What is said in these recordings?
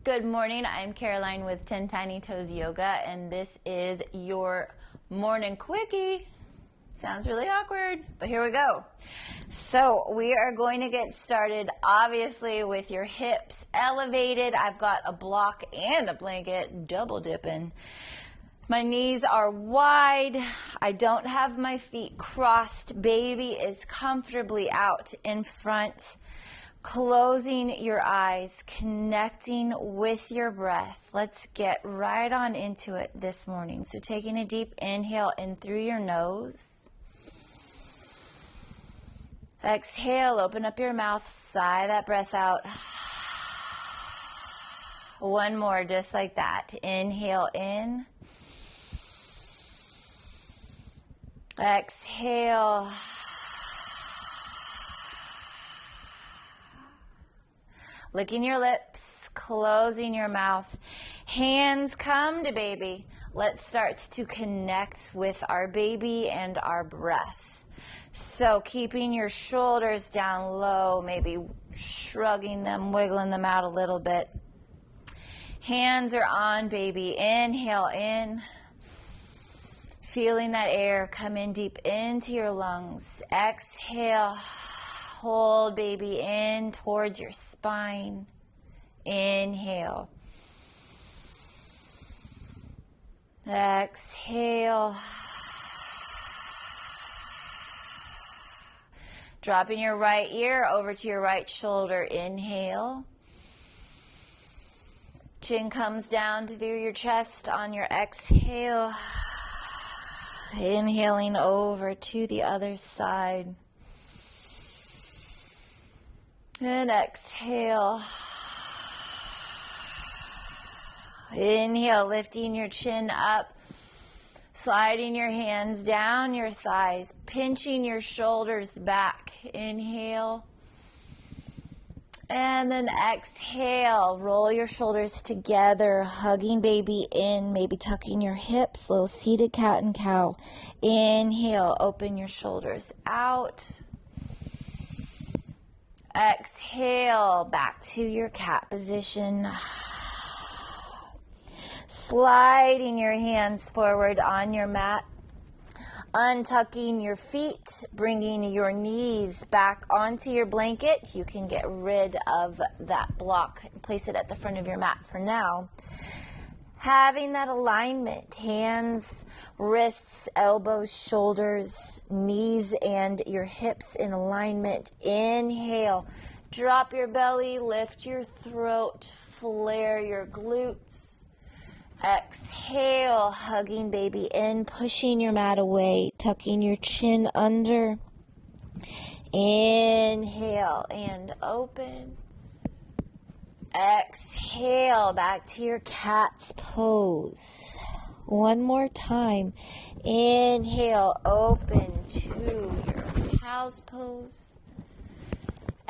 Good morning, I'm Caroline with 10 Tiny Toes Yoga, and this is your morning quickie. Sounds really awkward, but here we go. So we are going to get started, obviously, with your hips elevated. I've got a block and a blanket, double dipping. My knees are wide. I don't have my feet crossed. Baby is comfortably out in front. Closing your eyes, connecting with your breath. Let's get right on into it this morning. So taking a deep inhale in through your nose. Exhale, open up your mouth, sigh that breath out. One more, just like that. Inhale in. Exhale. Licking your lips, closing your mouth. Hands come to baby. Let's start to connect with our baby and our breath. So keeping your shoulders down low, maybe shrugging them, wiggling them out a little bit. Hands are on baby. Inhale in. Feeling that air come in deep into your lungs. Exhale. Hold baby in towards your spine. Inhale. Exhale. Dropping your right ear over to your right shoulder. Inhale. Chin comes down through your chest on your exhale. Inhaling over to the other side. And exhale. Inhale, lifting your chin up, sliding your hands down your thighs, pinching your shoulders back. Inhale. And then exhale, roll your shoulders together, hugging baby in, maybe tucking your hips, little seated cat and cow. Inhale, open your shoulders out. Exhale, back to your cat position. Sliding your hands forward on your mat. Untucking your feet, bringing your knees back onto your blanket. You can get rid of that block and place it at the front of your mat for now. Having that alignment, hands, wrists, elbows, shoulders, knees, and your hips in alignment. Inhale, drop your belly, lift your throat, flare your glutes. Exhale, hugging baby in, pushing your mat away, tucking your chin under. Inhale and open. Exhale, back to your cat's pose. One more time. Inhale, open to your cow's pose.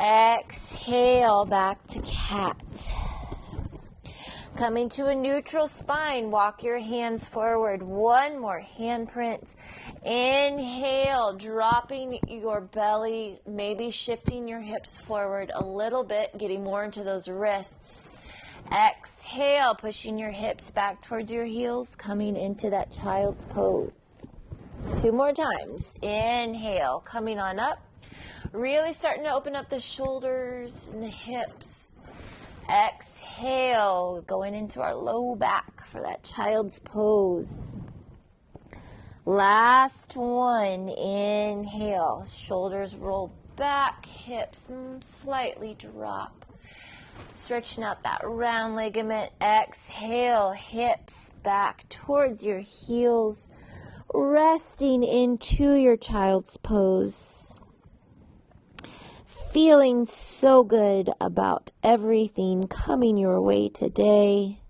Exhale, back to cat. Coming to a neutral spine, walk your hands forward. One more handprint. Inhale, dropping your belly, maybe shifting your hips forward a little bit, getting more into those wrists. Exhale, pushing your hips back towards your heels, coming into that child's pose. Two more times. Inhale, coming on up. Really starting to open up the shoulders and the hips. Exhale, going into our low back for that child's pose. Last one. Inhale, shoulders roll back, hips slightly drop. Stretching out that round ligament. Exhale, hips back towards your heels, resting into your child's pose. Feeling so good about everything coming your way today.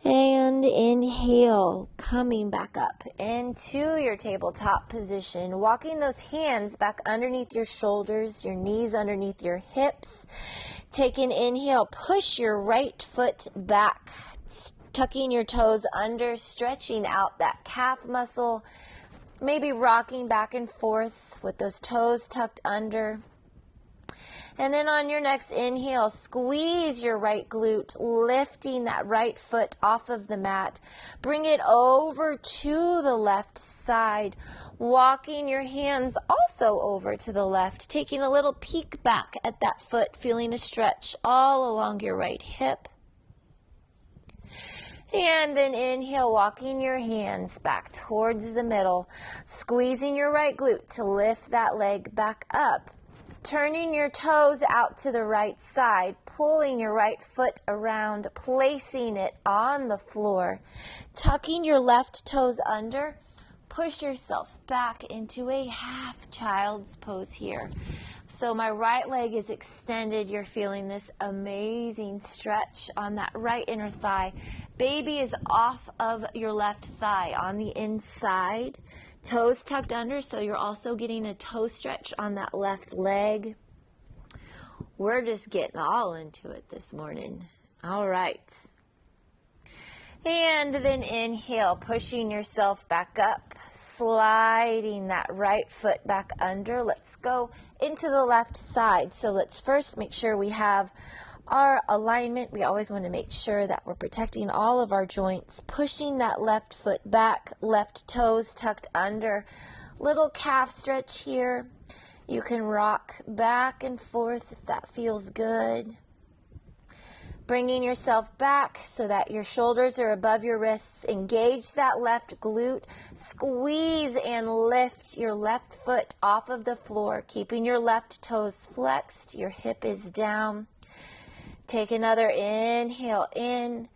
And inhale, coming back up into your tabletop position, walking those hands back underneath your shoulders, your knees underneath your hips. Take an inhale, push your right foot back, tucking your toes under, stretching out that calf muscle. Maybe rocking back and forth with those toes tucked under. And then on your next inhale, squeeze your right glute, lifting that right foot off of the mat. Bring it over to the left side, walking your hands also over to the left, taking a little peek back at that foot, feeling a stretch all along your right hip. And then inhale, walking your hands back towards the middle, squeezing your right glute to lift that leg back up. Turning your toes out to the right side, pulling your right foot around, placing it on the floor. Tucking your left toes under, push yourself back into a half child's pose here. So my right leg is extended. You're feeling this amazing stretch on that right inner thigh. Baby is off of your left thigh on the inside. Toes tucked under, so you're also getting a toe stretch on that left leg. We're just getting all into it this morning. All right. And then inhale, pushing yourself back up, sliding that right foot back under. Let's go into the left side. So let's first make sure we have our alignment. We always want to make sure that we're protecting all of our joints, pushing that left foot back, left toes tucked under. Little calf stretch here. You can rock back and forth if that feels good. Bringing yourself back so that your shoulders are above your wrists. Engage that left glute. Squeeze and lift your left foot off of the floor, keeping your left toes flexed. Your hip is down. Take another inhale in.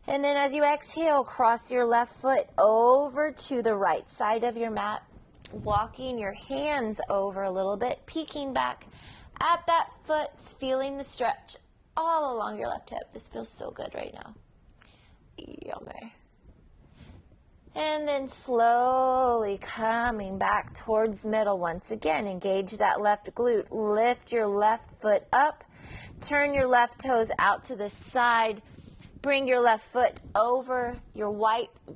And then as you exhale, cross your left foot over to the right side of your mat. Walking your hands over a little bit, peeking back at that foot, feeling the stretch all along your left hip. This feels so good right now. Yummy. And then slowly coming back towards middle once again. Engage that left glute. Lift your left foot up. Turn your left toes out to the side. Bring your left foot over. Your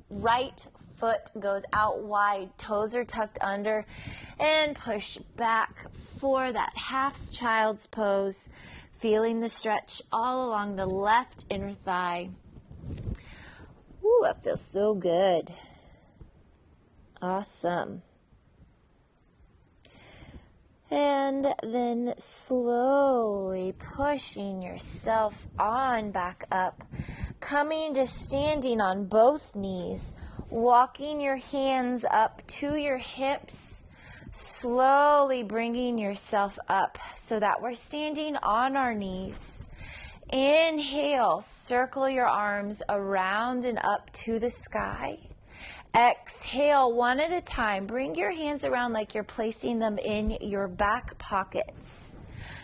right foot goes out wide. Toes are tucked under. And push back for that half child's pose. Feeling the stretch all along the left inner thigh. Ooh, that feels so good. Awesome. And then slowly pushing yourself on back up. Coming to standing on both knees. Walking your hands up to your hips. Slowly bringing yourself up so that we're standing on our knees. Inhale, circle your arms around and up to the sky. Exhale, one at a time. Bring your hands around like you're placing them in your back pockets.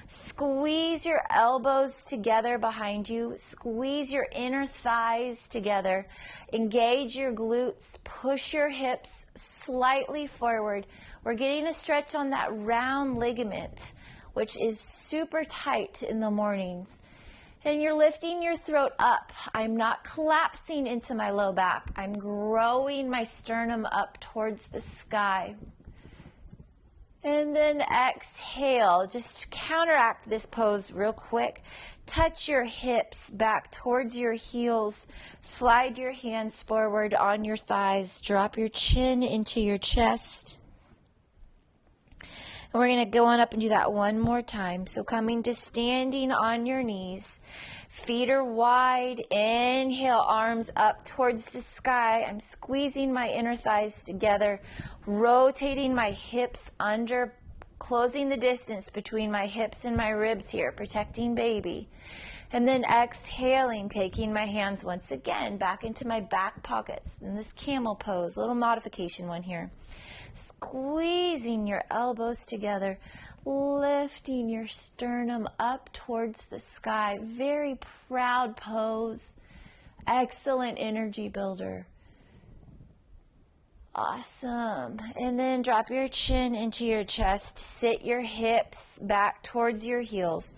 Squeeze your elbows together behind you. Squeeze your inner thighs together. Engage your glutes. Push your hips slightly forward. We're getting a stretch on that round ligament, which is super tight in the mornings. And you're lifting your throat up. I'm not collapsing into my low back. I'm growing my sternum up towards the sky. And then exhale. Just counteract this pose real quick. Touch your hips back towards your heels. Slide your hands forward on your thighs. Drop your chin into your chest. And we're going to go on up and do that one more time. So coming to standing on your knees. Feet are wide. Inhale, arms up towards the sky. I'm squeezing my inner thighs together. Rotating my hips under. Closing the distance between my hips and my ribs here. Protecting baby. And then exhaling, taking my hands once again back into my back pockets. In this camel pose. Little modification one here. Squeezing your elbows together, lifting your sternum up towards the sky. Very proud pose. Excellent energy builder. Awesome. And then drop your chin into your chest. Sit your hips back towards your heels.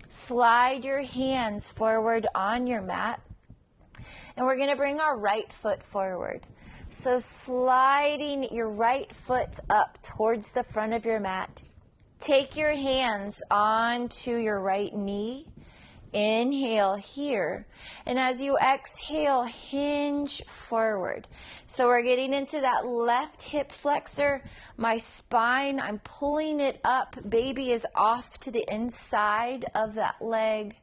Slide your hands forward on your mat. And we're going to bring our right foot forward. So sliding your right foot up towards the front of your mat. Take your hands onto your right knee. Inhale here. And as you exhale, hinge forward. So we're getting into that left hip flexor. My spine, I'm pulling it up. Baby is off to the inside of that leg.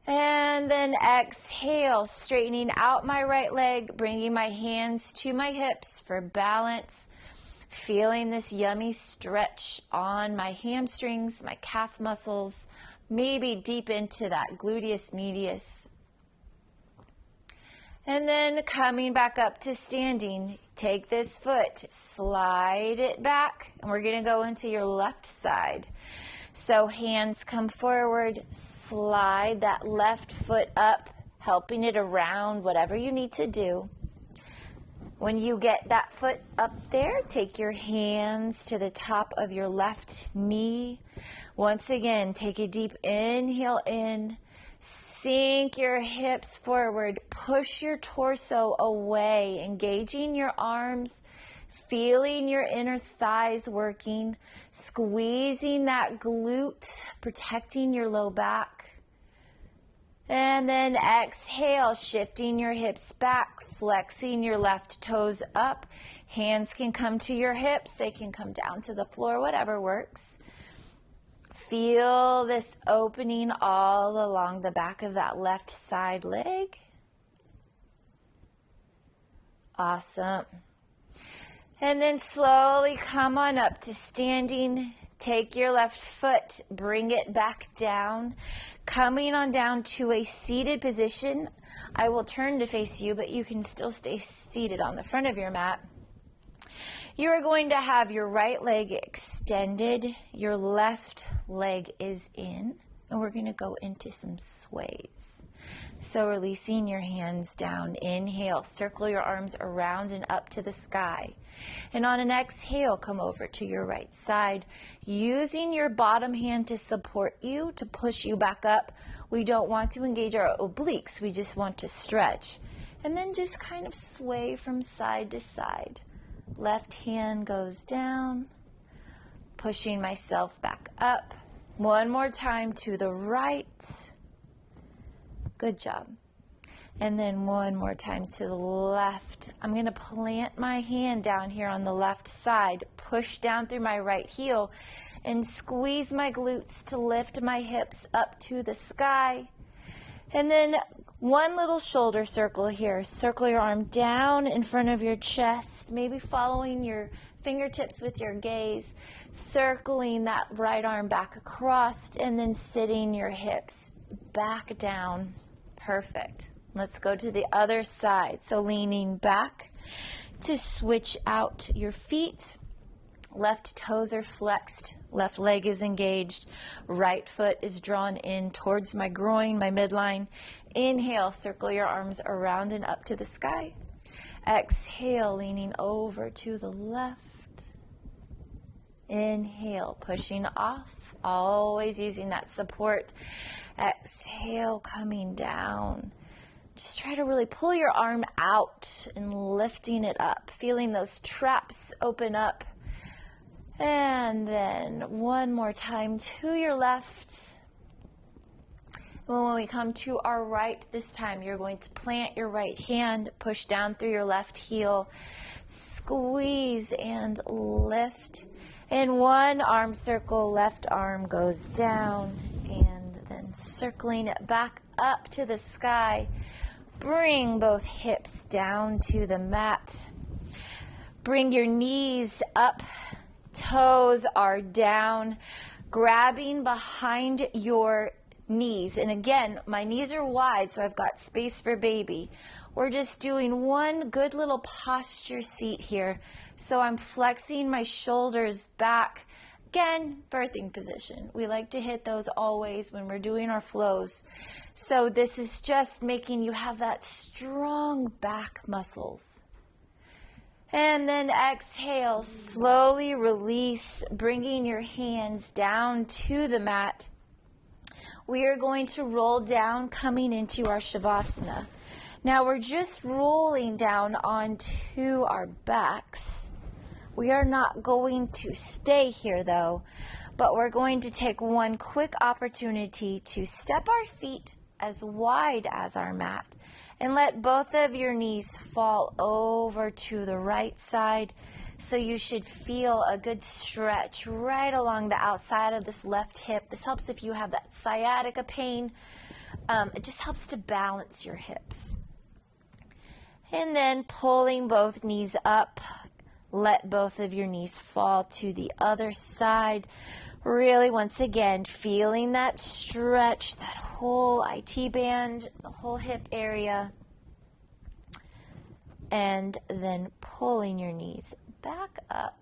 And then exhale, straightening out my right leg, bringing my hands to my hips for balance. Feeling this yummy stretch on my hamstrings, my calf muscles, maybe deep into that gluteus medius. And then coming back up to standing, take this foot, slide it back, and we're going to go into your left side. So hands come forward, slide that left foot up, helping it around, whatever you need to do. When you get that foot up there, take your hands to the top of your left knee. Once again, take a deep inhale in. Sink your hips forward. Push your torso away, engaging your arms, feeling your inner thighs working, squeezing that glute, protecting your low back. And then exhale, shifting your hips back, flexing your left toes up. Hands can come to your hips. They can come down to the floor, whatever works. Feel this opening all along the back of that left side leg. Awesome. And then slowly come on up to standing. Take your left foot, bring it back down. Coming on down to a seated position. I will turn to face you, but you can still stay seated on the front of your mat. You are going to have your right leg extended. Your left leg is in. And we're going to go into some sways. So releasing your hands down. Inhale, circle your arms around and up to the sky. And on an exhale, come over to your right side. Using your bottom hand to support you, to push you back up. We don't want to engage our obliques. We just want to stretch. And then just kind of sway from side to side. Left hand goes down. Pushing myself back up. One more time to the right. Good job. And then one more time to the left. I'm going to plant my hand down here on the left side, push down through my right heel, and squeeze my glutes to lift my hips up to the sky. And then one little shoulder circle here. Circle your arm down in front of your chest, maybe following your fingertips with your gaze, circling that right arm back across, and then sitting your hips back down. Perfect. Let's go to the other side. So leaning back to switch out your feet. Left toes are flexed. Left leg is engaged. Right foot is drawn in towards my groin, my midline. Inhale, circle your arms around and up to the sky. Exhale, leaning over to the left. Inhale, pushing off, always using that support. Exhale, coming down. Just try to really pull your arm out and lifting it up, feeling those traps open up. And then one more time to your left. When we come to our right this time, you're going to plant your right hand, push down through your left heel, squeeze and lift. In one arm circle, left arm goes down, and then circling it back up to the sky. Bring both hips down to the mat. Bring your knees up, toes are down, grabbing behind your knees. And again, my knees are wide, so I've got space for baby. We're just doing one good little posture seat here. So I'm flexing my shoulders back. Again, birthing position. We like to hit those always when we're doing our flows. So this is just making you have that strong back muscles. And then exhale, slowly release, bringing your hands down to the mat. We are going to roll down, coming into our Shavasana. Now we're just rolling down onto our backs. We are not going to stay here though, but we're going to take one quick opportunity to step our feet as wide as our mat and let both of your knees fall over to the right side. So you should feel a good stretch right along the outside of this left hip. This helps if you have that sciatica pain. It just helps to balance your hips. And then pulling both knees up, let both of your knees fall to the other side. Really, once again, feeling that stretch, that whole IT band, the whole hip area. And then pulling your knees back up.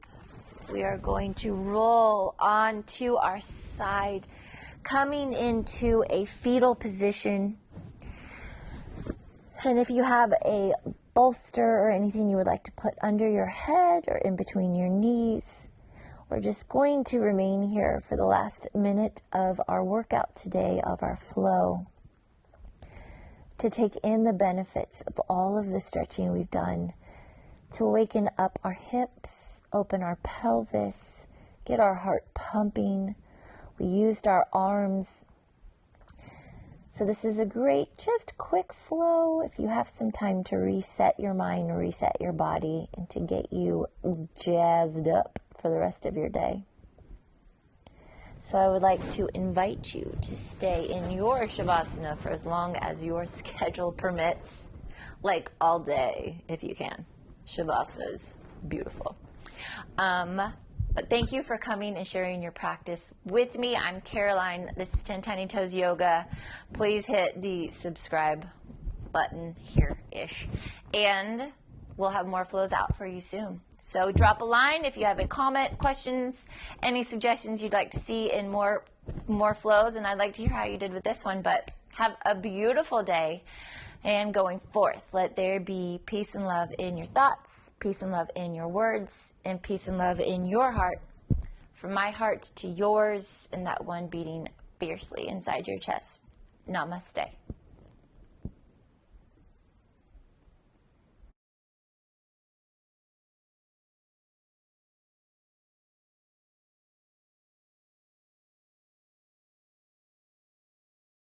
We are going to roll onto our side, coming into a fetal position. And if you have a bolster or anything you would like to put under your head or in between your knees, we're just going to remain here for the last minute of our workout today, of our flow, to take in the benefits of all of the stretching we've done, to awaken up our hips, open our pelvis, get our heart pumping. We used our arms. So this is a great, just quick flow if you have some time to reset your mind, reset your body, and to get you jazzed up for the rest of your day. So I would like to invite you to stay in your Shavasana for as long as your schedule permits, like all day if you can. Shavasana is beautiful. But thank you for coming and sharing your practice with me. I'm Caroline. This is 10 Tiny Toes Yoga. Please hit the subscribe button here-ish. And we'll have more flows out for you soon. So drop a line if you have a comment, questions, any suggestions you'd like to see in more flows. And I'd like to hear how you did with this one. But have a beautiful day. And going forth, let there be peace and love in your thoughts, peace and love in your words, and peace and love in your heart. From my heart to yours, and that one beating fiercely inside your chest. Namaste.